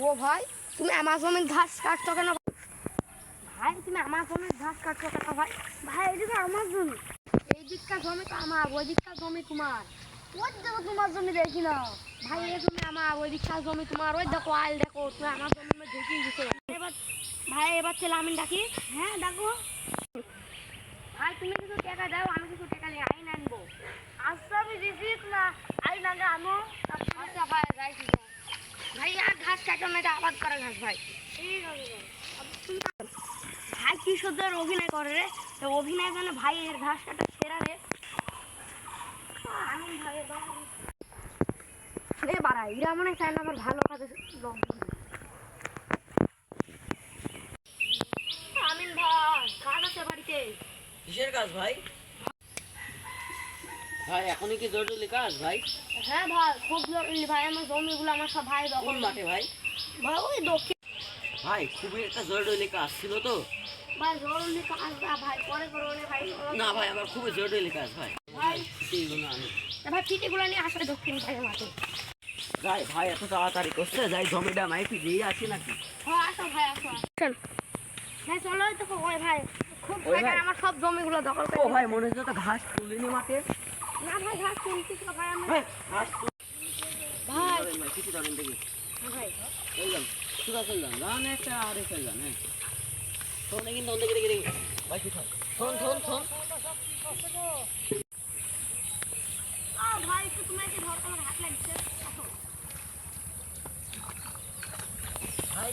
ও ভাই, তুমি আমার জমির ঘাস কাটছো কেন ভাই? তুমি আমার জমির ঘাস কাটছো কেন ভাই? ভাই এদিকে আমার জমি, এই দিকটা জমি তো আমার, ওই দিকটা জমি তোমার। ওই দেখো তোমার জমি দেখি না ভাই, এই জমি আমার, ওই দিকটা জমি তোমার। ওই দেখো আইল দেখো, তুমি আমার জমির মধ্যে ঢুকিয়ে দিছো। এবার ভাই এবার ছেলে আমি ডাকি। হ্যাঁ ডাকো ভাই, তুমি কিছু টাকা দাও, আমি কিছু টাকা নিয়ে আইন আনবো। আচ্ছা আমি দিছি না, আইন আনলে আনো। আচ্ছা ভাই যাইছি ভাই, আর ঘাস কাটো না, এটা আবাদ করা ঘাস ভাই। ঠিক আছে ভাই, কি সুন্দর অভিনয় করে রে, তো অভিনয় যেন ভাই এর ঘাস কাটা সেরা রে। আমি ভাবে বাড়াই এরা মনে চায় না আমার ভালো কাজে লোক। আমিন ভাই কাজ আছে বাড়িতে। কিসের কাজ ভাই? ভাই এখনই কি জরুরি কাজ ভাই? হ্যাঁ ভাই খুব জরুরি ভাই, আমার জমিগুলো আমার সব ভাই কোন মাঠে ভাই? ভাই ওই দক্ষিণ। ভাই খুবই একটা জরুরি কাজ ছিল তো। ভাই জরুরি কাজ ভাই, পরে করো ভাই। না ভাই আমার খুবই জরুরি কাজ ভাই। ভাই এইগুলো আমি ভাই চিঠিগুলো নিয়ে আসলে দক্ষিণ ভাই মাঠে। ভাই ভাই এত তাড়াতাড়ি করছে, যাই জমিটা মাইপি দিয়ে আছি নাকি? হ্যাঁ আসো ভাই আসো চল ভাই, চলো তো ওই ভাই খুব টাকা আমার সব জমিগুলো দখল করে। ও ভাই মনে হচ্ছে তো ঘাস তুলিনি মাঠে। না ভাই ঘাস তুলছিস না ভাই আমি। ভাই ঘাস ভাই ভাই কিছু ধরেন দেখি। ভাই চললাম সুদা চললাম রান একটা আরে চললাম। হ্যাঁ শোন কিন্তু দেখি দেখি দেখি ভাই কি শোন শোন শোন। ভাই একটু তোমার কি ধরতে আমার হাত লাগছে। আসো ভাই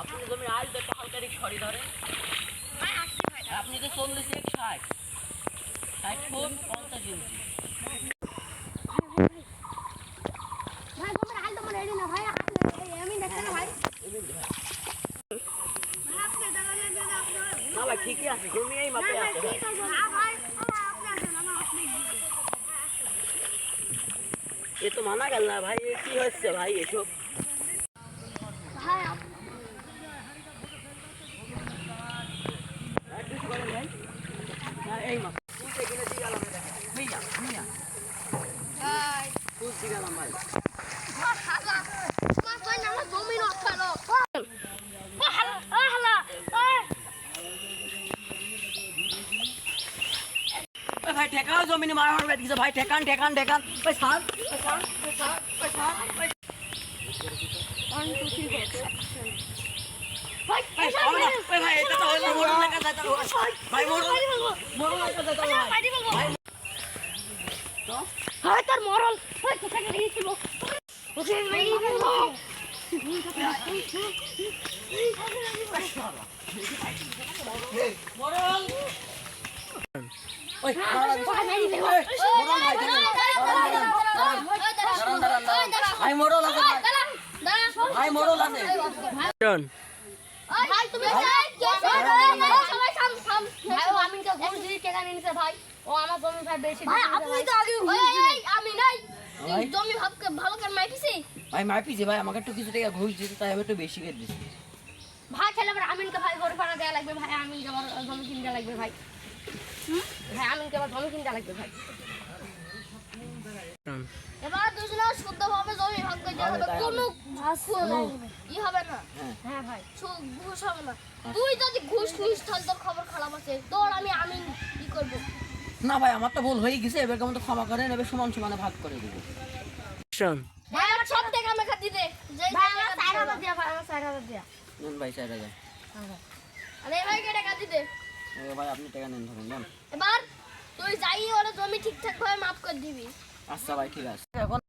আপনি জমি আল তো হালকা রিক সরি ধরেন ভাই আসছি ভাই। আপনি তো 40 এক 60 ফুট 50 ইঞ্চি। ভাই তোমার হাল তোমার রেডি না ভাই, আমি দেখতে না ভাই। না ভাই ঠিকই আছে, জমি এই মাপে আছে ভাই। এ তো মানা গেল না ভাই, এ কি হচ্ছে ভাই এসব? এই মাপ এখানে দিয়ে গেলাম মিয়া মিয়া খুব দিয়ে গেলাম ভাই। ভাই ঠেকাও জমিনে মারা হবে কিছু ভাই, ঠেকান ঠেকান ঠেকান ভাই ছাড় ছাড় ছাড় ছাড় ভাই। ভাই এটা তো হলো মোড় লাগা যায় তো ভাই, মোড় লাগা যায় তো ভাই। তো হয় তোর মরল হয় কোথায় গিয়েছিল ওকে মেরে দিল। মোড়ল ওই ভাই মোড়ল আছে ভাই মোড়ল আছে। ভাই তুমি সবাই থাম থাম ভাই, ও আমি তো ঘুষ দিয়ে টাকা নিয়ে নিছে ভাই, ও আমার জমি ভাই বেশি ভাই। আপনি তো আগে এই আমি নাই জমি ভাবকে ভালো করে মাইপিছি ভাই মাইপিছি ভাই, আমাকে একটু কিছু টাকা ঘুষ দিতে, তাই আমি একটু বেশি করে দিছি ভাই। খেলে আবার আমিনকে ভাই ঘরে ভাড়া দেওয়া লাগবে ভাই, আমিনকে আবার জমি কিনতে লাগবে ভাই। ভাই আমিনকে আবার জমি কিনতে লাগবে ভাই। এবার দুজনে শুদ্ধভাবে জমি ভাগ করে দেওয়া হবে, কোনো ই হবে না। হ্যাঁ ভাই ঘুষ হবে না। তুই যদি ঘুষ নিস তাহলে তোর খবর খারাপ আছে, তোর আমি আমিন ই করবো না ভাই। আমার তো ভুল হয়ে গেছে, এবার কেমন তো ক্ষমা করেন, এবার সমান সমানে ভাগ করে দেবো। ভাই আমার সব টাকা মেখা দিতে ভাই, আমার 4000 দিয়া ভাই, আমার 4000 দিয়া নেন ভাই 4000। আরে ভাই কে টাকা দিতে ভাই আপনি টাকা নেন ধরেন নেন। এবার তুই যাই ওরা জমি ঠিকঠাক ভাবে মাপ করে দিবি। আচ্ছা ভাই ঠিক আছে। এখন